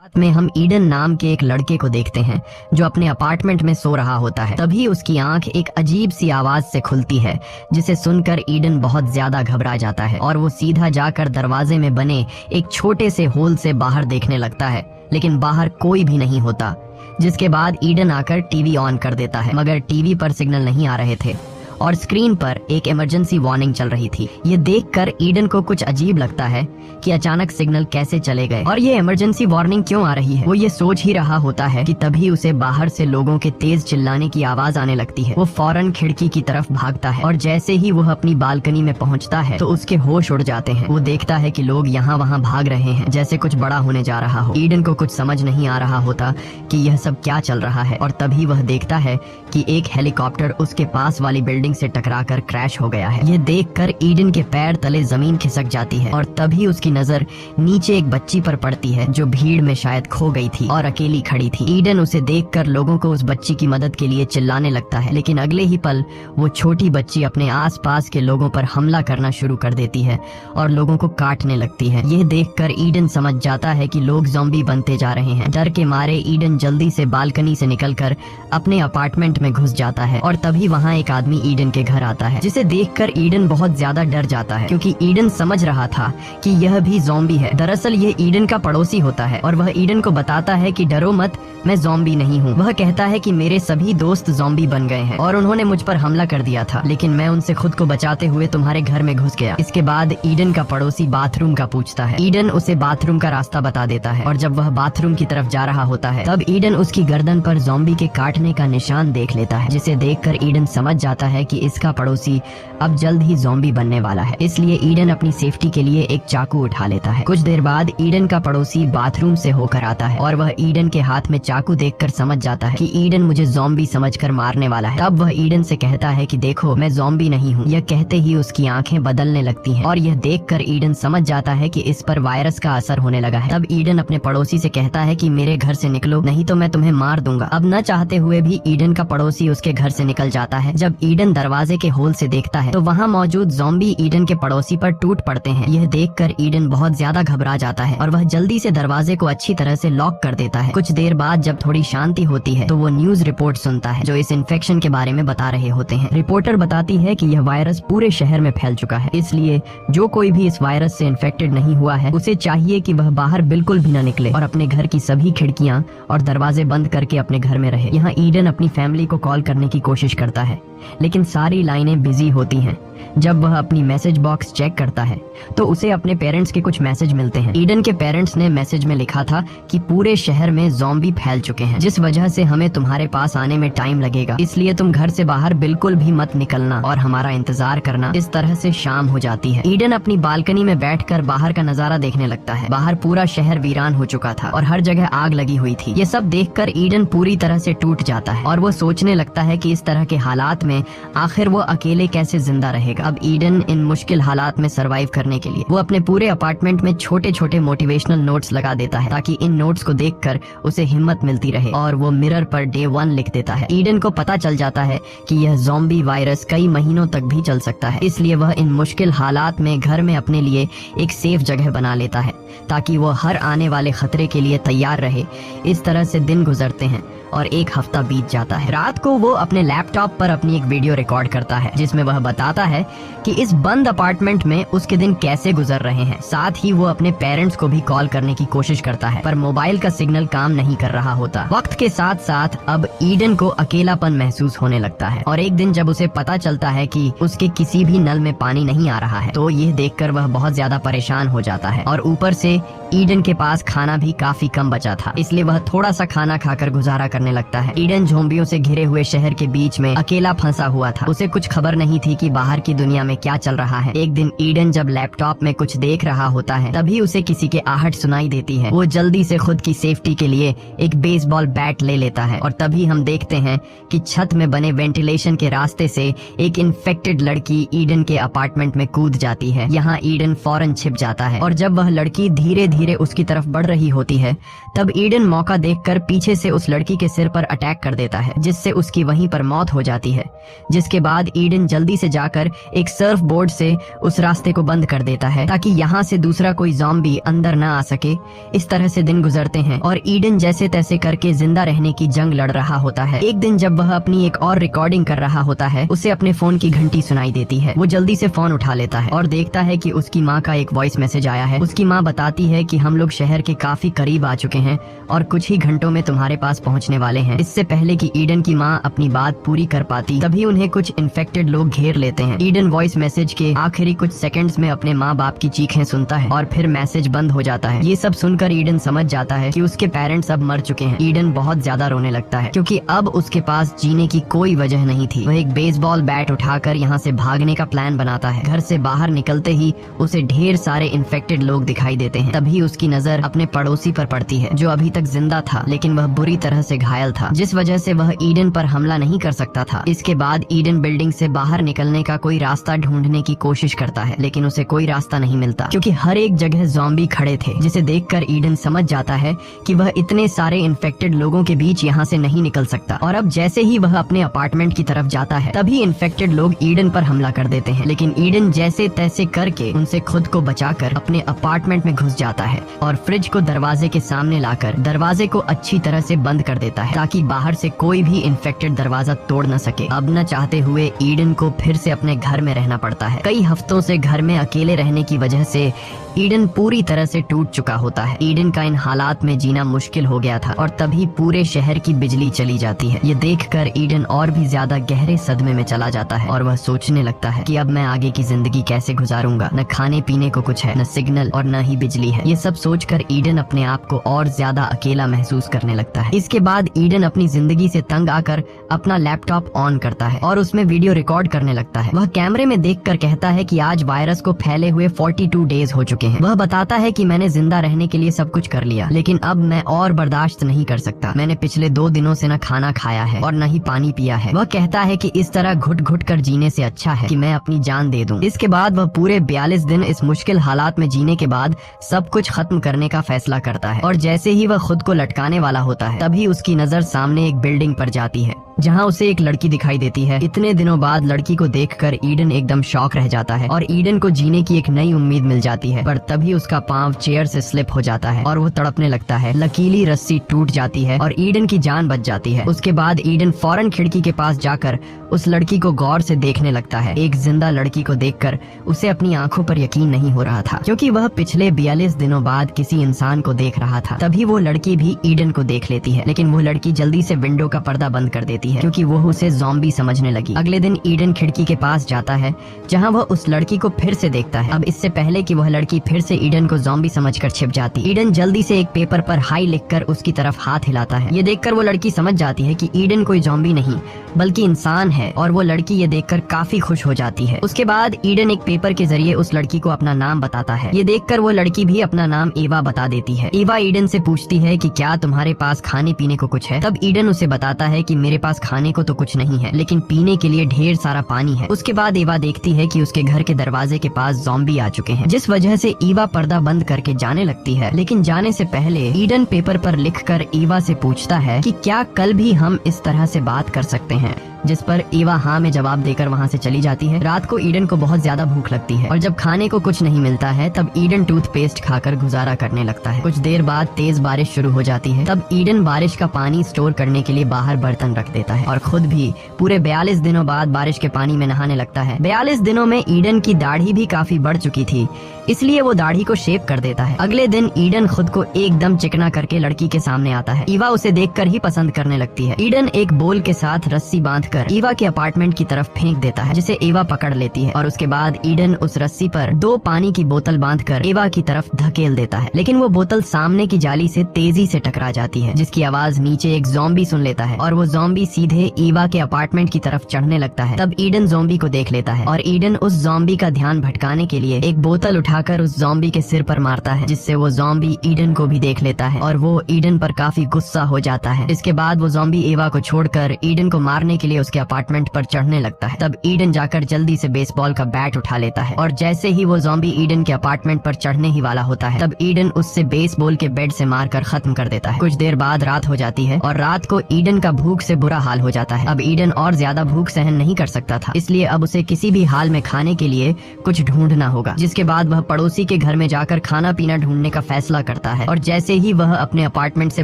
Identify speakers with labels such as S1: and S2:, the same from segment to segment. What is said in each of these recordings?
S1: रात में हम ईडन नाम के एक लड़के को देखते हैं जो अपने अपार्टमेंट में सो रहा होता है। तभी उसकी आंख एक अजीब सी आवाज से खुलती है, जिसे सुनकर ईडन बहुत ज्यादा घबरा जाता है और वो सीधा जाकर दरवाजे में बने एक छोटे से होल से बाहर देखने लगता है, लेकिन बाहर कोई भी नहीं होता। जिसके बाद ईडन आकर टीवी ऑन कर देता है, मगर टीवी पर सिग्नल नहीं आ रहे थे और स्क्रीन पर एक इमरजेंसी वार्निंग चल रही थी। ये देखकर ईडन को कुछ अजीब लगता है कि अचानक सिग्नल कैसे चले गए और ये इमरजेंसी वार्निंग क्यों आ रही है। वो ये सोच ही रहा होता है कि तभी उसे बाहर से लोगों के तेज चिल्लाने की आवाज आने लगती है। वो फौरन खिड़की की तरफ भागता है और जैसे ही वह अपनी बालकनी में पहुंचता है तो उसके होश उड़ जाते हैं। वो देखता है कि लोग यहाँ वहाँ भाग रहे हैं, जैसे कुछ बड़ा होने जा रहा हो। ईडन को कुछ समझ नहीं आ रहा होता कि यह सब क्या चल रहा है और तभी वह देखता है कि एक हेलीकॉप्टर उसके पास वाली बिल्डिंग से टकराकर क्रैश हो गया है। ये देखकर ईडन के पैर तले जमीन खिसक जाती है और तभी उसकी नजर नीचे एक बच्ची पर पड़ती है जो भीड़ में शायद खो गई थी और अकेली खड़ी थी। ईडन उसे देखकर लोगों को उस बच्ची की मदद के लिए चिल्लाने लगता है, लेकिन अगले ही पल वो छोटी बच्ची अपने आसपास के लोगों पर हमला करना शुरू कर देती है और लोगों को काटने लगती है। ये देखकर ईडन समझ जाता है कि लोग ज़ॉम्बी बनते जा रहे हैं। डर के मारे ईडन जल्दी से बालकनी से निकलकर अपने अपार्टमेंट में घुस जाता है और तभी वहाँ एक आदमी ईडन के घर आता है, जिसे देखकर ईडन बहुत ज्यादा डर जाता है, क्योंकि ईडन समझ रहा था कि यह भी ज़ॉम्बी है। दरअसल यह ईडन का पड़ोसी होता है और वह ईडन को बताता है कि डरो मत, मैं ज़ॉम्बी नहीं हूँ। वह कहता है कि मेरे सभी दोस्त ज़ॉम्बी बन गए हैं और उन्होंने मुझ पर हमला कर दिया था, लेकिन मैं उनसे खुद को बचाते हुए तुम्हारे घर में घुस गया। इसके बाद ईडन का पड़ोसी बाथरूम का पूछता है। ईडन उसे बाथरूम का रास्ता बता देता है और जब वह बाथरूम की तरफ जा रहा होता है तब ईडन उसकी गर्दन पर ज़ॉम्बी के काटने का निशान देख लेता है, जिसे देखकर ईडन समझ जाता है कि इसका पड़ोसी अब जल्द ही ज़ॉम्बी बनने वाला है। इसलिए ईडन अपनी सेफ्टी के लिए एक चाकू उठा लेता है। कुछ देर बाद ईडन का पड़ोसी बाथरूम से होकर आता है और वह ईडन के हाथ में चाकू देखकर समझ जाता है कि ईडन मुझे ज़ॉम्बी समझकर मारने वाला है। तब वह ईडन से कहता है कि देखो, मैं ज़ॉम्बी नहीं हूँ। यह कहते ही उसकी आंखें बदलने लगती हैं और यह देखकर ईडन समझ जाता है कि इस पर वायरस का असर होने लगा है। तब ईडन अपने पड़ोसी से कहता है कि मेरे घर से निकलो, नहीं तो मैं तुम्हें मार दूंगा। अब न चाहते हुए भी ईडन का पड़ोसी उसके घर से निकल जाता है। जब ईडन दरवाजे के होल से देखता है तो वहाँ मौजूद ज़ॉम्बी ईडन के पड़ोसी पर टूट पड़ते हैं। यह देखकर ईडन बहुत ज्यादा घबरा जाता है और वह जल्दी से दरवाजे को अच्छी तरह से लॉक कर देता है। कुछ देर बाद जब थोड़ी शांति होती है तो वो न्यूज रिपोर्ट सुनता है जो इस इन्फेक्शन के बारे में बता रहे होते हैं। रिपोर्टर बताती है कि यह वायरस पूरे शहर में फैल चुका है, इसलिए जो कोई भी इस वायरस से इन्फेक्टेड नहीं हुआ है उसे चाहिए कि वह बाहर बिल्कुल भी न निकले और अपने घर की सभी खिड़कियां और दरवाजे बंद करके अपने घर में रहे। यहाँ ईडन अपनी फैमिली को कॉल करने की कोशिश करता है, लेकिन सारी लाइनें बिजी होती हैं। जब वह अपनी मैसेज बॉक्स चेक करता है तो उसे अपने पेरेंट्स के कुछ मैसेज मिलते हैं। ईडन के पेरेंट्स ने मैसेज में लिखा था कि पूरे शहर में ज़ॉम्बी फैल चुके हैं, जिस वजह से हमें तुम्हारे पास आने में टाइम लगेगा, इसलिए तुम घर से बाहर बिल्कुल भी मत निकलना और हमारा इंतजार करना। इस तरह से शाम हो जाती है। ईडन अपनी बालकनी में बैठकर बाहर का नजारा देखने लगता है। बाहर पूरा शहर वीरान हो चुका था और हर जगह आग लगी हुई थी। ये सब देखकर ईडन पूरी तरह से टूट जाता है और वो सोचने लगता है कि इस तरह के हालात में आखिर वो अकेले कैसे जिंदा रहेगा। अब ईडन इन मुश्किल हालात में सरवाइव करने के लिए वो अपने पूरे अपार्टमेंट में छोटे छोटे मोटिवेशनल नोट्स लगा देता है, ताकि इन नोट्स को देखकर उसे हिम्मत मिलती रहे, और वो मिरर पर डे 1 लिख देता है। ईडन को पता चल जाता है कि यह ज़ॉम्बी वायरस कई महीनों तक भी चल सकता है, इसलिए वह इन मुश्किल हालात में घर में अपने लिए एक सेफ जगह बना लेता है ताकि वो हर आने वाले खतरे के लिए तैयार रहे। इस तरह से दिन गुजरते हैं और एक हफ्ता बीत जाता है। रात को वो अपने लैपटॉप पर अपनी एक वीडियो रिकॉर्ड करता है जिसमें वह बताता है कि इस बंद अपार्टमेंट में उसके दिन कैसे गुजर रहे हैं। साथ ही वो अपने पेरेंट्स को भी कॉल करने की कोशिश करता है, पर मोबाइल का सिग्नल काम नहीं कर रहा होता। वक्त के साथ साथ अब ईडन को अकेलापन महसूस होने लगता है और एक दिन जब उसे पता चलता है कि उसके किसी भी नल में पानी नहीं आ रहा है तो यह देखकर वह बहुत ज्यादा परेशान हो जाता है और ऊपर से ईडन के पास खाना भी काफी कम बचा था, इसलिए वह थोड़ा सा खाना खाकर गुजारा करने लगता है। ईडन ज़ॉम्बियों से घिरे हुए शहर के बीच में अकेला फंसा हुआ था। उसे कुछ खबर नहीं थी कि बाहर की दुनिया में क्या चल रहा है। एक दिन ईडन जब लैपटॉप में कुछ देख रहा होता है तभी उसे किसी के आहट सुनाई देती है। वो जल्दी से खुद की सेफ्टी के लिए एक बेसबॉल बैट ले लेता है और तभी हम देखते हैं कि छत में बने वेंटिलेशन के रास्ते से एक इन्फेक्टेड लड़की ईडन के अपार्टमेंट में कूद जाती है। यहाँ ईडन फौरन छिप जाता है और जब वह लड़की धीरे धीरे उसकी तरफ बढ़ रही होती है तब ईडन मौका देखकर पीछे से उस लड़की के सिर पर अटैक कर देता है, जिससे उसकी वहीं पर मौत हो जाती है। जिसके बाद ईडन जल्दी से जाकर एक सर्फ बोर्ड से उस रास्ते को बंद कर देता है ताकि यहाँ से दूसरा कोई ज़ॉम्बी अंदर ना आ सके। इस तरह से दिन गुजरते हैं और ईडन जैसे तैसे करके जिंदा रहने की जंग लड़ रहा होता है। एक दिन जब वह अपनी एक और रिकॉर्डिंग कर रहा होता है, उसे अपने फोन की घंटी सुनाई देती है। वो जल्दी से फोन उठा लेता है और देखता है कि उसकी माँ का एक वॉइस मैसेज आया है। उसकी माँ बताती है कि हम लोग शहर के काफी करीब आ चुके हैं और कुछ ही घंटों में तुम्हारे पास पहुंचने वाले हैं। इससे पहले कि ईडन की माँ अपनी बात पूरी कर पाती, तभी उन्हें कुछ इन्फेक्टेड लोग घेर लेते हैं। ईडन वॉइस मैसेज के आखिरी कुछ सेकंड्स में अपने माँ बाप की चीखें सुनता है और फिर मैसेज बंद हो जाता है। ये सब सुनकर ईडन समझ जाता है कि उसके पेरेंट्स अब मर चुके हैं। ईडन बहुत ज्यादा रोने लगता है क्योंकि अब उसके पास जीने की कोई वजह नहीं थी। वह एक बेसबॉल बैट उठाकर यहाँ से भागने का प्लान बनाता है। घर से बाहर निकलते ही उसे ढेर सारे इन्फेक्टेड लोग दिखाई देते हैं। तभी उसकी नजर अपने पड़ोसी पर पड़ती है जो अभी तक जिंदा था, लेकिन वह बुरी तरह से घायल था, जिस वजह से वह ईडन पर हमला नहीं कर सकता था। इसके बाद ईडन बिल्डिंग से बाहर निकलने का कोई रास्ता ढूंढने की कोशिश करता है, लेकिन उसे कोई रास्ता नहीं मिलता क्योंकि हर एक जगह ज़ॉम्बी खड़े थे, जिसे देखकर ईडन समझ जाता है कि वह इतने सारे इन्फेक्टेड लोगों के बीच यहाँ से नहीं निकल सकता। और अब जैसे ही वह अपने अपार्टमेंट की तरफ जाता है, तभी इन्फेक्टेड लोग ईडन पर हमला कर देते हैं। लेकिन ईडन जैसे तैसे करके उनसे खुद को बचाकर अपने अपार्टमेंट में घुस जाता है और फ्रिज को दरवाजे के सामने लाकर दरवाजे को अच्छी तरह से बंद कर देता है ताकि बाहर से कोई भी इन्फेक्टेड दरवाजा तोड़ न सके। अब न चाहते हुए ईडन को फिर से अपने घर में रहना पड़ता है। कई हफ्तों से घर में अकेले रहने की वजह से ईडन पूरी तरह से टूट चुका होता है। ईडन का इन हालात में जीना मुश्किल हो गया था और तभी पूरे शहर की बिजली चली जाती है। ये देखकर ईडन और भी ज्यादा गहरे सदमे में चला जाता है और वह सोचने लगता है कि अब मैं आगे की जिंदगी कैसे गुजारूंगा। न खाने पीने को कुछ है, न सिग्नल और न ही बिजली है। ये सब सोचकर ईडन अपने आप को और ज्यादा अकेला महसूस करने लगता है। इसके बाद ईडन अपनी जिंदगी से तंग आकर अपना लैपटॉप ऑन करता है और उसमें वीडियो रिकॉर्ड करने लगता है। वह कैमरे में देखकर कहता है कि आज वायरस को फैले हुए 42 डेज हो चुके हैं। वह बताता है कि मैंने जिंदा रहने के लिए सब कुछ कर लिया, लेकिन अब मैं और बर्दाश्त नहीं कर सकता। मैंने पिछले 2 दिनों से न खाना खाया है और न ही पानी पिया है। वह कहता है कि इस तरह घुट घुट कर जीने से अच्छा है कि मैं अपनी जान दे दूं। इसके बाद वह पूरे 42 दिन इस मुश्किल हालात में जीने के बाद सब कुछ खत्म करने का फैसला करता है और जैसे ही वह खुद को लटकाने वाला होता है, तभी उसकी नजर सामने एक बिल्डिंग पर जाती है जहाँ उसे एक लड़की दिखाई देती है। इतने दिनों बाद लड़की को देखकर ईडन एकदम शॉक रह जाता है और ईडन को जीने की एक नई उम्मीद मिल जाती है। पर तभी उसका पांव चेयर से स्लिप हो जाता है और वो तड़पने लगता है। लकीली रस्सी टूट जाती है और ईडन की जान बच जाती है। उसके बाद ईडन फौरन खिड़की के पास जाकर उस लड़की को गौर से देखने लगता है। एक जिंदा लड़की को देखकर उसे अपनी आंखों पर यकीन नहीं हो रहा था क्योंकि वह पिछले 42 दिनों बाद किसी इंसान को देख रहा था। तभी वो लड़की भी ईडन को देख लेती है, लेकिन वो लड़की जल्दी से विंडो का पर्दा बंद कर देती है क्योंकि वो उसे ज़ॉम्बी समझने लगी। अगले दिन ईडन खिड़की के पास जाता है जहाँ वह उस लड़की को फिर से देखता है। अब इससे पहले कि वह लड़की फिर से ईडन को ज़ॉम्बी समझकर छिप जाती, ईडन जल्दी से एक पेपर पर हाई लिखकर उसकी तरफ हाथ हिलाता है। ये देखकर वो लड़की समझ जाती है कि ईडन कोई ज़ॉम्बी नहीं बल्कि इंसान है और वो लड़की ये देखकर काफी खुश हो जाती है। उसके बाद ईडन एक पेपर के जरिए उस लड़की को अपना नाम बताता है। ये देखकर वो लड़की भी अपना नाम एवा बता देती है। एवा ईडन से पूछती है कि क्या तुम्हारे पास खाने पीने को कुछ है। तब ईडन उसे बताता है कि मेरे पास खाने को तो कुछ नहीं है, लेकिन पीने के लिए ढेर सारा पानी है। उसके बाद एवा देखती है कि उसके घर के दरवाजे के पास ज़ॉम्बी आ चुके हैं, जिस वजह से एवा पर्दा बंद करके जाने लगती है। लेकिन जाने से पहले ईडन पेपर पर लिखकर एवा से पूछता है कि क्या कल भी हम इस तरह से बात कर सकते हैं, जिस पर एवा हाँ में जवाब देकर वहाँ से चली जाती है। रात को ईडन को बहुत ज्यादा भूख लगती है और जब खाने को कुछ नहीं मिलता है तब ईडन टूथपेस्ट खाकर गुजारा करने लगता है। कुछ देर बाद तेज बारिश शुरू हो जाती है। तब ईडन बारिश का पानी स्टोर करने के लिए बाहर बर्तन रख देता है और खुद भी पूरे 42 दिनों बाद बारिश के पानी में नहाने लगता है। 42 दिनों में ईडन की दाढ़ी भी काफी बढ़ चुकी थी, इसलिए वो दाढ़ी को शेव कर देता है। अगले दिन ईडन खुद को एकदम चिकना करके लड़की के सामने आता है। ईवा उसे देखकर ही पसंद करने लगती है। ईडन एक बोल के साथ रस्सी बांधकर ईवा के अपार्टमेंट की तरफ फेंक देता है, जिसे ईवा पकड़ लेती है और उसके बाद ईडन उस रस्सी पर 2 पानी की बोतल बांधकर ईवा की तरफ धकेल देता है। लेकिन वो बोतल सामने की जाली से तेजी से टकरा जाती है, जिसकी आवाज नीचे एक ज़ॉम्बी सुन लेता है और वो ज़ॉम्बी सीधे ईवा के अपार्टमेंट की तरफ चढ़ने लगता है। तब ईडन ज़ॉम्बी को देख लेता है और ईडन उस ज़ॉम्बी का ध्यान भटकाने के लिए एक बोतल उठा उठाकर उस ज़ॉम्बी के सिर पर मारता है, जिससे वो ज़ॉम्बी ईडन को भी देख लेता है और वो ईडन पर काफी गुस्सा हो जाता है। इसके बाद वो ज़ॉम्बी एवा को छोड़कर ईडन को मारने के लिए उसके अपार्टमेंट पर चढ़ने लगता है। तब ईडन जाकर जल्दी से बेसबॉल का बैट उठा लेता है और जैसे ही वो ज़ॉम्बी ईडन के अपार्टमेंट पर चढ़ने ही वाला होता है, तब ईडन उससे बेसबॉल के बैट से मारकर खत्म कर देता है। कुछ देर बाद रात हो जाती है और रात को ईडन का भूख से बुरा हाल हो जाता है। अब ईडन और ज्यादा भूख सहन नहीं कर सकता था, इसलिए अब उसे किसी भी हाल में खाने के लिए कुछ ढूंढना होगा। जिसके बाद वह पड़ोसी के घर में जाकर खाना पीना ढूंढने का फैसला करता है और जैसे ही वह अपने अपार्टमेंट से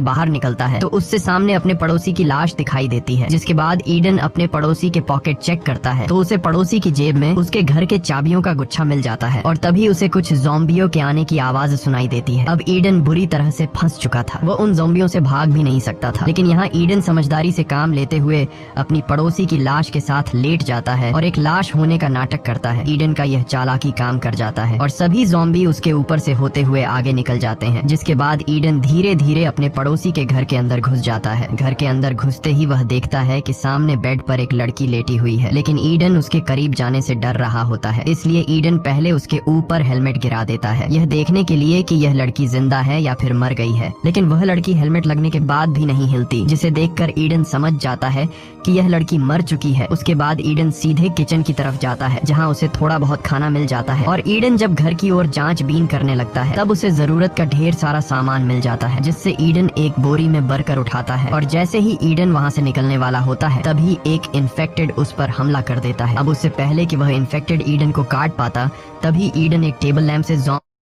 S1: बाहर निकलता है तो उससे सामने अपने पड़ोसी की लाश दिखाई देती है। जिसके बाद ईडन अपने पड़ोसी के पॉकेट चेक करता है तो उसे पड़ोसी की जेब में उसके घर के चाबियों का गुच्छा मिल जाता है और तभी उसे कुछ ज़ॉम्बियों के आने की आवाज सुनाई देती है। अब ईडन बुरी तरह से फंस चुका था, वो उन ज़ॉम्बियों से भाग भी नहीं सकता था। लेकिन यहाँ ईडन समझदारी से काम लेते हुए अपनी पड़ोसी की लाश के साथ लेट जाता है और एक लाश होने का नाटक करता है। ईडन का यह चालाकी काम कर जाता है और सभी ज़ॉम्बी उसके ऊपर से होते हुए आगे निकल जाते हैं। जिसके बाद ईडन धीरे धीरे अपने पड़ोसी के घर के अंदर घुस जाता है। घर के अंदर घुसते ही वह देखता है कि सामने बेड पर एक लड़की लेटी हुई है, लेकिन ईडन उसके करीब जाने से डर रहा होता है, इसलिए ईडन पहले उसके ऊपर हेलमेट गिरा देता है, यह देखने के लिए कि यह लड़की जिंदा है या फिर मर गई है। लेकिन वह लड़की हेलमेट लगने के बाद भी नहीं हिलती, जिसे देखकर ईडन समझ जाता है कि यह लड़की मर चुकी है। उसके बाद ईडन सीधे किचन की तरफ जाता है, जहाँ उसे थोड़ा बहुत खाना मिल जाता है और ईडन जब घर की ओर जांच-बीन करने लगता है तब उसे जरूरत का ढेर सारा सामान मिल जाता है, जिससे ईडन एक बोरी में भरकर उठाता है और जैसे ही ईडन वहाँ से निकलने वाला होता है तभी एक इन्फेक्टेड उस पर हमला कर देता है। अब उससे पहले कि वह इन्फेक्टेड ईडन को काट पाता तभी ईडन एक टेबल लैंप से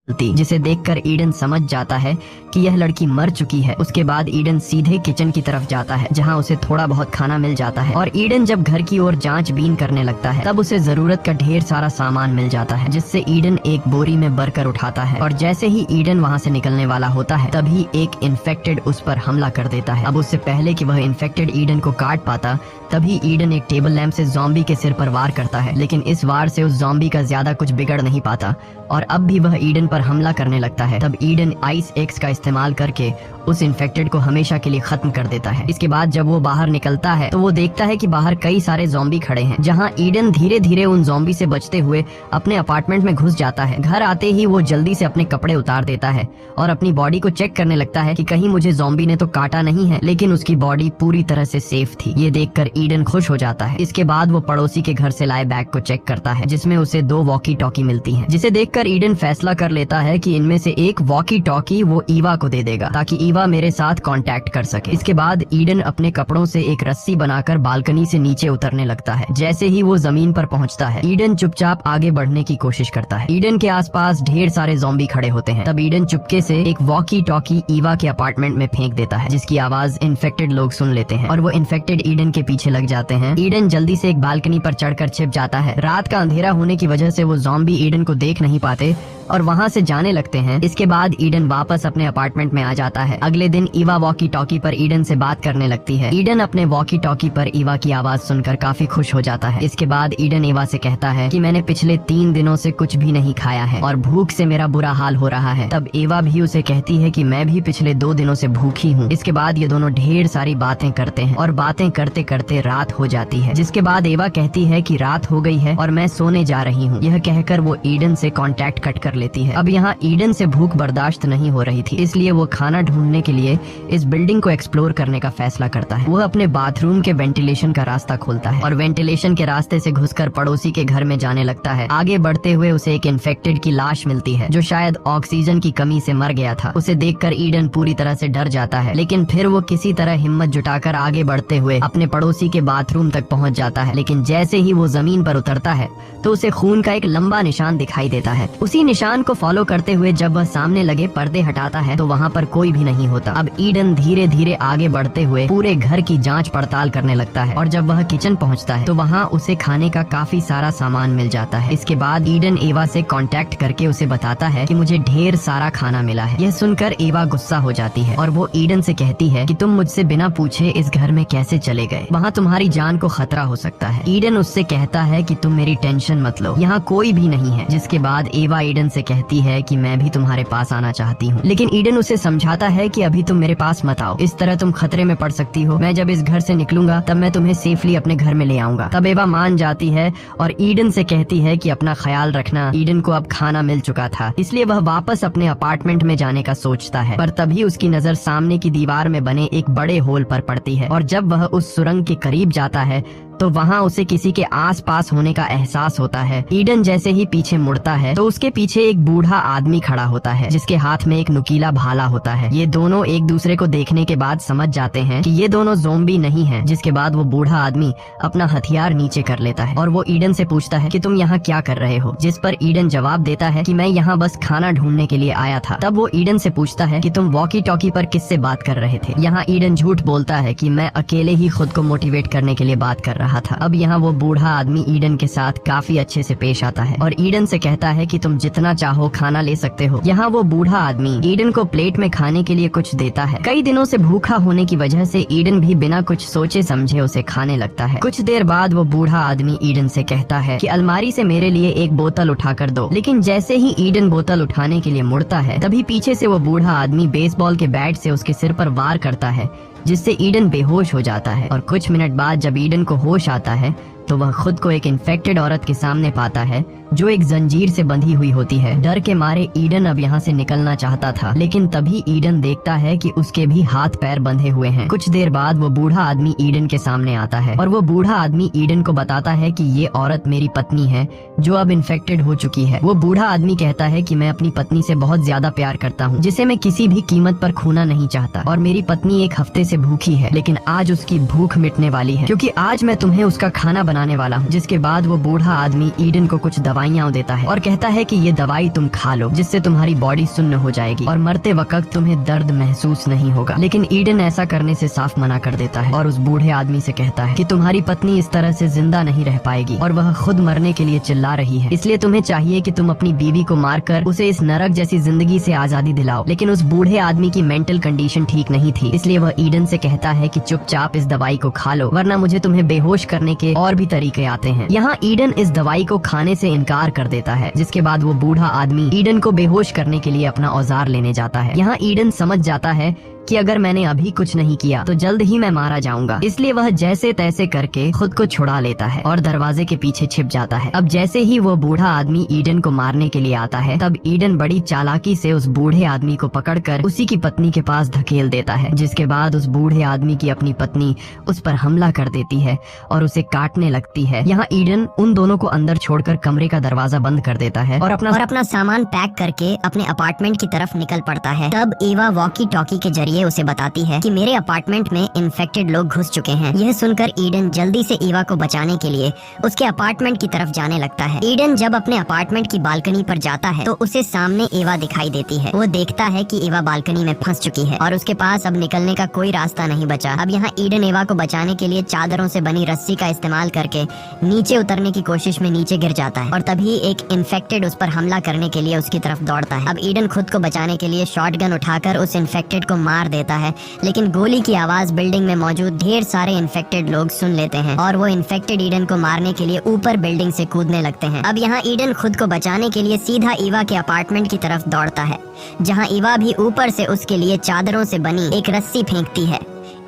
S1: जिसे देखकर ईडन समझ जाता है कि यह लड़की मर चुकी है। उसके बाद ईडन सीधे किचन की तरफ जाता है, जहां उसे थोड़ा बहुत खाना मिल जाता है और ईडन जब घर की ओर जांच-बीन करने लगता है तब उसे जरूरत का ढेर सारा सामान मिल जाता है, जिससे ईडन एक बोरी में भरकर उठाता है और जैसे ही ईडन वहां से निकलने वाला होता है तभी एक इन्फेक्टेड उस पर हमला कर देता है। अब उससे पहले कि वह इन्फेक्टेड ईडन को काट पाता तभी ईडन एक टेबल लैंप से ज़ॉम्बी के सिर पर वार करता है, लेकिन इस वार से उस ज़ॉम्बी का ज्यादा कुछ बिगड़ नहीं पाता और अब भी वह ईडन पर हमला करने लगता है। तब ईडन आइस एक्स का इस्तेमाल करके उस इन्फेक्टेड को हमेशा के लिए खत्म कर देता है। इसके बाद जब वो बाहर निकलता है तो वो देखता है कि बाहर कई सारे ज़ॉम्बी खड़े हैं, जहां ईडन धीरे धीरे उन ज़ॉम्बी से बचते हुए अपने अपार्टमेंट में घुस जाता है। घर आते ही वो जल्दी से अपने कपड़े उतार देता है और अपनी बॉडी को चेक करने लगता है कि कहीं मुझे ज़ॉम्बी ने तो काटा नहीं है, लेकिन उसकी बॉडी पूरी तरह से सेफ थी। ये देखकर ईडन खुश हो जाता है। इसके बाद वो पड़ोसी के घर से लाए बैग को चेक करता है, जिसमें उसे 2 वॉकी टॉकी मिलती हैं, जिसे देखकर ईडन फैसला कर लेता है कि इनमें से एक वॉकी टॉकी वो ईवा को दे देगा ताकि ईवा मेरे साथ कांटेक्ट कर सके। इसके बाद ईडन अपने कपड़ों से एक रस्सी बनाकर बालकनी से नीचे उतरने लगता है। जैसे ही वो जमीन पर पहुंचता है ईडन चुपचाप आगे बढ़ने की कोशिश करता है। ईडन के आसपास ढेर सारे ज़ॉम्बी खड़े होते हैं। तब ईडन चुपके से एक वॉकी टॉकी ईवा के अपार्टमेंट में फेंक देता है, जिसकी आवाज इन्फेक्टेड लोग सुन लेते हैं और वो इन्फेक्टेड ईडन के पीछे लग जाते हैं। ईडन जल्दी से एक बालकनी पर चढ़कर छिप जाता है। रात का अंधेरा होने की वजह से वो ज़ॉम्बी ईडन को देख नहीं पाते और वहाँ से जाने लगते हैं। इसके बाद ईडन वापस अपने अपार्टमेंट में आ जाता है। अगले दिन ईवा वॉकी टॉकी पर ईडन से बात करने लगती है। ईडन अपने वॉकी टॉकी पर ईवा की आवाज सुनकर काफी खुश हो जाता है। इसके बाद ईडन ईवा से कहता है कि मैंने पिछले 3 दिनों से कुछ भी नहीं खाया है और भूख से मेरा बुरा हाल हो रहा है। तब ईवा भी उसे कहती है कि मैं भी पिछले 2 दिनों से भूखी हूँ। इसके बाद ये दोनों ढेर सारी बातें करते हैं और बातें करते करते रात हो जाती है। जिसके बाद ईवा कहती है कि रात हो गई है और मैं सोने जा रही हूँ। यह कहकर वो ईडन से कांटेक्ट कट कर लेती है। अब यहाँ ईडन से भूख बर्दाश्त नहीं हो रही थी, इसलिए वो खाना ढूंढने के लिए इस बिल्डिंग को एक्सप्लोर करने का फैसला करता है। वो अपने बाथरूम के वेंटिलेशन का रास्ता खोलता है और वेंटिलेशन के रास्ते से घुसकर पड़ोसी के घर में जाने लगता है। आगे बढ़ते हुए उसे एक इन्फेक्टेड की लाश मिलती है, जो शायद ऑक्सीजन की कमी से मर गया था। उसे देखकर ईडन पूरी तरह से डर जाता है, लेकिन फिर वो किसी तरह हिम्मत जुटाकर आगे बढ़ते हुए अपने पड़ोसी के बाथरूम तक पहुँच जाता है। लेकिन जैसे ही वो जमीन पर उतरता है तो उसे खून का एक लंबा निशान दिखाई देता है। उसी निशान को फॉलो करते हुए जब वह सामने लगे पर्दे हटाता है तो वहाँ पर कोई भी नहीं होता। अब ईडन धीरे धीरे आगे बढ़ते हुए पूरे घर की जांच पड़ताल करने लगता है और जब वह किचन पहुँचता है तो वहाँ उसे खाने का काफी सारा सामान मिल जाता है। इसके बाद ईडन एवा से कांटेक्ट करके उसे बताता है कि मुझे ढेर सारा खाना मिला है। यह सुनकर एवा गुस्सा हो जाती है और वो ईडन से कहती है कि तुम मुझसे बिना पूछे इस घर में कैसे चले गए, वहाँ तुम्हारी जान को खतरा हो सकता है। ईडन उससे कहता है कि तुम मेरी टेंशन मत लो, यहाँ कोई भी नहीं है। जिसके बाद एवा ईडन से कहती है कि मैं भी तुम्हारे पास आना चाहती हूँ, लेकिन ईडन उसे समझाता है कि अभी तुम मेरे पास मत आओ, इस तरह तुम खतरे में पड़ सकती हो। मैं जब इस घर से निकलूंगा तब मैं तुम्हें सेफली अपने घर में ले आऊंगा। तब एवा मान जाती है और ईडन से कहती है कि अपना ख्याल रखना। ईडन को अब खाना मिल चुका था, इसलिए वह वापस अपने अपार्टमेंट में जाने का सोचता है, पर तभी उसकी नजर सामने की दीवार में बने एक बड़े होल पर पड़ती है और जब वह उस सुरंग के करीब जाता है तो वहाँ उसे किसी के आसपास होने का एहसास होता है। ईडन जैसे ही पीछे मुड़ता है तो उसके पीछे एक बूढ़ा आदमी खड़ा होता है जिसके हाथ में एक नुकीला भाला होता है। ये दोनों एक दूसरे को देखने के बाद समझ जाते हैं कि ये दोनों ज़ोंबी नहीं हैं। जिसके बाद वो बूढ़ा आदमी अपना हथियार नीचे कर लेता है और वो ईडन से पूछता है कि तुम यहाँ क्या कर रहे हो, जिस पर ईडन जवाब देता है कि मैं यहाँ बस खाना ढूंढने के लिए आया था। तब वो ईडन से पूछता है कि तुम वॉकी टॉकी पर किससे बात कर रहे थे। यहाँ ईडन झूठ बोलता है कि मैं अकेले ही खुद को मोटिवेट करने के लिए बात कर रहा था। अब यहाँ वो बूढ़ा आदमी ईडन के साथ काफी अच्छे से पेश आता है और ईडन से कहता है कि तुम जितना चाहो खाना ले सकते हो। यहाँ वो बूढ़ा आदमी ईडन को प्लेट में खाने के लिए कुछ देता है। कई दिनों से भूखा होने की वजह से ईडन भी बिना कुछ सोचे समझे उसे खाने लगता है। कुछ देर बाद वो बूढ़ा आदमी ईडन से कहता है कि अलमारी से मेरे लिए एक बोतल उठा कर दो, लेकिन जैसे ही ईडन बोतल उठाने के लिए मुड़ता है तभी पीछे से वो बूढ़ा आदमी बेसबॉल के बैट से उसके सिर पर वार करता है, जिससे ईडन बेहोश हो जाता है। और कुछ मिनट बाद जब ईडन को होश आता है तो वह खुद को एक इन्फेक्टेड औरत के सामने पाता है जो एक जंजीर से बंधी हुई होती है। डर के मारे ईडन अब यहाँ से निकलना चाहता था, लेकिन तभी ईडन देखता है कि उसके भी हाथ पैर बंधे हुए हैं। कुछ देर बाद वो बूढ़ा आदमी ईडन के सामने आता है और वो बूढ़ा आदमी ईडन को बताता है कि ये औरत मेरी पत्नी है जो अब इन्फेक्टेड हो चुकी है। वो बूढ़ा आदमी कहता है कि मैं अपनी पत्नी से बहुत ज्यादा प्यार करता हूँ, जिसे मैं किसी भी कीमत पर खोना नहीं चाहता, और मेरी पत्नी एक हफ्ते से भूखी है, लेकिन आज उसकी भूख मिटने वाली है क्योंकि आज मैं तुम्हें उसका खाना बनाने वाला हूँ। जिसके बाद वो बूढ़ा आदमी ईडन को कुछ दवाइयाँ देता है और कहता है कि ये दवाई तुम खा लो, जिससे तुम्हारी बॉडी सुन्न हो जाएगी और मरते वक्त तुम्हें दर्द महसूस नहीं होगा। लेकिन ईडन ऐसा करने से साफ मना कर देता है और उस बूढ़े आदमी से कहता है कि तुम्हारी पत्नी इस तरह से जिंदा नहीं रह पाएगी और वह खुद मरने के लिए चिल्ला रही है, इसलिए तुम्हें चाहिए कि तुम अपनी बीवी को मारकर उसे इस नरक जैसी जिंदगी से आजादी दिलाओ। लेकिन उस बूढ़े आदमी की मेंटल कंडीशन ठीक नहीं थी, इसलिए वह ईडन से कहता है कि चुपचाप इस दवाई को खा लो, वरना मुझे तुम्हें बेहोश करने के और भी तरीके आते हैं। यहाँ ईडन इस दवाई को खाने से इनकार कर देता है, जिसके बाद वो बूढ़ा आदमी ईडन को बेहोश करने के लिए अपना औजार लेने जाता है। यहाँ ईडन समझ जाता है कि अगर मैंने अभी कुछ नहीं किया तो जल्द ही मैं मारा जाऊंगा, इसलिए वह जैसे तैसे करके खुद को छुड़ा लेता है और दरवाजे के पीछे छिप जाता है। अब जैसे ही वो बूढ़ा आदमी ईडन को मारने के लिए आता है तब ईडन बड़ी चालाकी से उस बूढ़े आदमी को पकड़कर उसी की पत्नी के पास धकेल देता है, जिसके बाद उस बूढ़े आदमी की अपनी पत्नी उस पर हमला कर देती है और उसे काटने लगती है। यहाँ ईडन उन दोनों को अंदर छोड़कर कमरे का दरवाजा बंद कर देता है और अपना सामान पैक करके अपने अपार्टमेंट की तरफ निकल पड़ता है। तब एवा वॉकी टॉकी के जरिए उसे बताती है कि मेरे अपार्टमेंट में इन्फेक्टेड लोग घुस चुके हैं। यह सुनकर ईडन जल्दी से एवा को बचाने के लिए उसके अपार्टमेंट की तरफ जाने लगता है। ईडन जब अपने अपार्टमेंट की बालकनी पर जाता है तो उसे सामने एवा दिखाई देती है। वो देखता है कि एवा बालकनी में फंस चुकी है और उसके पास अब निकलने का कोई रास्ता नहीं बचा। अब यहाँ ईडन एवा को बचाने के लिए चादरों से बनी रस्सी का इस्तेमाल करके नीचे उतरने की कोशिश में नीचे गिर जाता है और तभी एक इन्फेक्टेड उस पर हमला करने के लिए उसकी तरफ दौड़ता है। अब ईडन खुद को बचाने के लिए शॉटगन उठाकर उस इन्फेक्टेड को मार देता है, लेकिन गोली की आवाज बिल्डिंग में मौजूद ढेर सारे इन्फेक्टेड लोग सुन लेते हैं और वो इन्फेक्टेड ईडन को मारने के लिए ऊपर बिल्डिंग से कूदने लगते हैं। अब यहाँ ईडन खुद को बचाने के लिए सीधा ईवा के अपार्टमेंट की तरफ दौड़ता है, जहाँ ईवा भी ऊपर से उसके लिए चादरों से बनी एक रस्सी फेंकती है।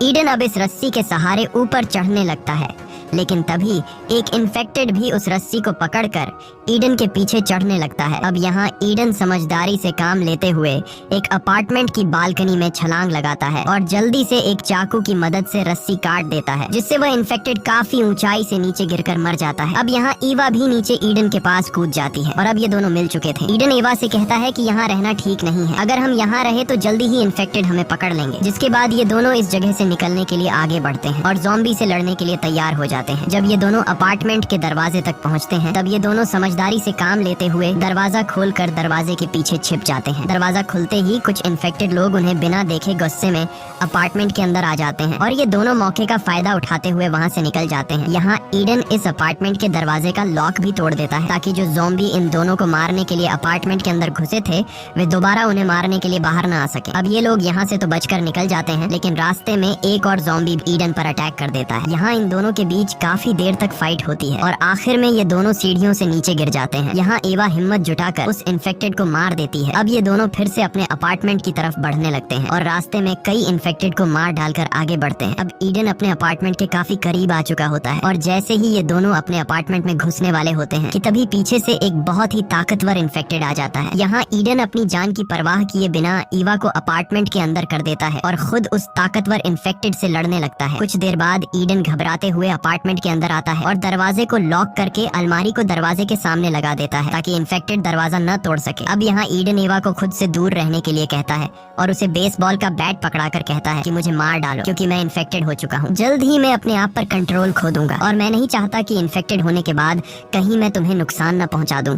S1: ईडन अब इस रस्सी के सहारे ऊपर चढ़ने लगता है, लेकिन तभी एक इन्फेक्टेड भी उस रस्सी को पकड़कर ईडन के पीछे चढ़ने लगता है। अब यहाँ ईडन समझदारी से काम लेते हुए एक अपार्टमेंट की बालकनी में छलांग लगाता है और जल्दी से एक चाकू की मदद से रस्सी काट देता है, जिससे वह इन्फेक्टेड काफी ऊंचाई से नीचे गिरकर मर जाता है। अब यहाँ ईवा भी नीचे ईडन के पास कूद जाती है और अब ये दोनों मिल चुके थे। ईडन ईवा से कहता है कि यहाँ रहना ठीक नहीं है, अगर हम यहाँ रहे तो जल्दी ही इन्फेक्टेड हमें पकड़ लेंगे। जिसके बाद ये दोनों इस जगह से निकलने के लिए आगे बढ़ते हैं और ज़ॉम्बी से लड़ने के लिए तैयार हो जाते हैं। जब ये दोनों अपार्टमेंट के दरवाजे तक पहुंचते हैं तब ये दोनों समझदारी से काम लेते हुए दरवाजा खोलकर दरवाजे के पीछे छिप जाते हैं। दरवाजा खुलते ही कुछ इन्फेक्टेड लोग उन्हें बिना देखे गुस्से में अपार्टमेंट के अंदर आ जाते हैं और ये दोनों मौके का फायदा उठाते हुए वहाँ से निकल जाते हैं। यहाँ ईडन इस अपार्टमेंट के दरवाजे का लॉक भी तोड़ देता है ताकि जो ज़ॉम्बी इन दोनों को मारने के लिए अपार्टमेंट के अंदर घुसे थे वे दोबारा उन्हें मारने के लिए बाहर न आ सके। अब ये लोग यहाँ से तो बचकर निकल जाते हैं, लेकिन रास्ते में एक और ज़ॉम्बी ईडन पर अटैक कर देता है। यहाँ इन दोनों के बीच
S2: बीच काफी देर तक फाइट होती है और आखिर में ये दोनों सीढ़ियों से नीचे गिर जाते हैं। यहाँ एवा हिम्मत जुटाकर उस इन्फेक्टेड को मार देती है। अब ये दोनों फिर से अपने अपार्टमेंट की तरफ बढ़ने लगते हैं और रास्ते में कई इन्फेक्टेड को मार डालकर आगे बढ़ते हैं। अब ईडन अपने अपार्टमेंट के काफी करीब आ चुका होता है और जैसे ही ये दोनों अपने अपार्टमेंट में घुसने वाले होते हैं कि तभी पीछे से एक बहुत ही ताकतवर इन्फेक्टेड आ जाता है। यहाँ ईडन अपनी जान की परवाह किए बिना ईवा को अपार्टमेंट के अंदर कर देता है और खुद उस ताकतवर इन्फेक्टेड से लड़ने लगता है। कुछ देर बाद ईडन घबराते हुए अपार्टमेंट के अंदर आता है और दरवाजे को लॉक करके अलमारी को दरवाजे के सामने लगा देता है ताकि इन्फेक्टेड दरवाजा न तोड़ सके। अब यहाँ ईडन एवा को खुद से दूर रहने के लिए कहता है और उसे बेसबॉल का बैट पकड़ाकर कहता है कि मुझे मार डालो क्योंकि मैं इन्फेक्टेड हो चुका हूँ। जल्द ही मैं अपने आप पर कंट्रोल खो दूंगा और मैं नहीं चाहता कि इन्फेक्टेड होने के बाद कहीं मैं तुम्हें नुकसान न पहुंचा दूं,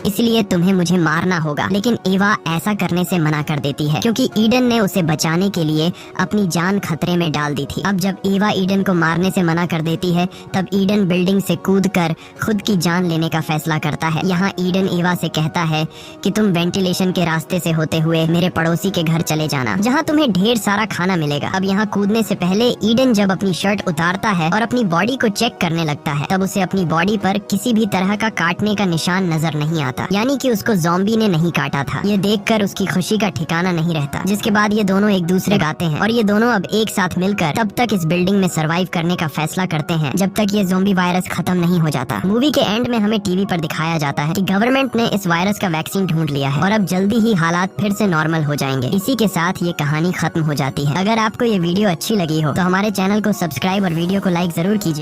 S2: इसलिए तुम्हें मुझे मारना होगा। लेकिन एवा ऐसा करने से मना कर देती है क्योंकि ईडन ने उसे बचाने के लिए अपनी जान खतरे में डाल दी थी। अब जब एवा ईडन को मारने से मना कर देती है तब ईडन बिल्डिंग से कूदकर खुद की जान लेने का फैसला करता है। यहाँ ईडन एवा से कहता है कि तुम वेंटिलेशन के रास्ते से होते हुए मेरे पड़ोसी के घर चले जाना जहाँ तुम्हें ढेर सारा खाना मिलेगा। अब यहाँ कूदने से पहले ईडन जब अपनी शर्ट उतारता है और अपनी बॉडी को चेक करने लगता है तब उसे अपनी बॉडी पर किसी भी तरह का काटने का निशान नजर नहीं आता, यानी कि उसको ज़ॉम्बी ने नहीं काटा था। ये देखकर उसकी खुशी का ठिकाना नहीं रहता। जिसके बाद ये दोनों एक दूसरे गाते हैं और ये दोनों अब एक साथ मिलकर तब तक इस बिल्डिंग में सरवाइव करने का फैसला करते हैं जब तक ये ज़ॉम्बी वायरस खत्म नहीं हो जाता। मूवी के एंड में हमें टीवी पर दिखाया जाता है कि गवर्नमेंट ने इस वायरस का वैक्सीन ढूंढ लिया है और अब जल्दी ही हालात फिर से नॉर्मल हो जाएंगे। इसी के साथ ये कहानी खत्म हो जाती है। अगर आपको ये वीडियो अच्छी लगी हो तो हमारे चैनल को सब्सक्राइब और वीडियो को लाइक जरूर कीजिए।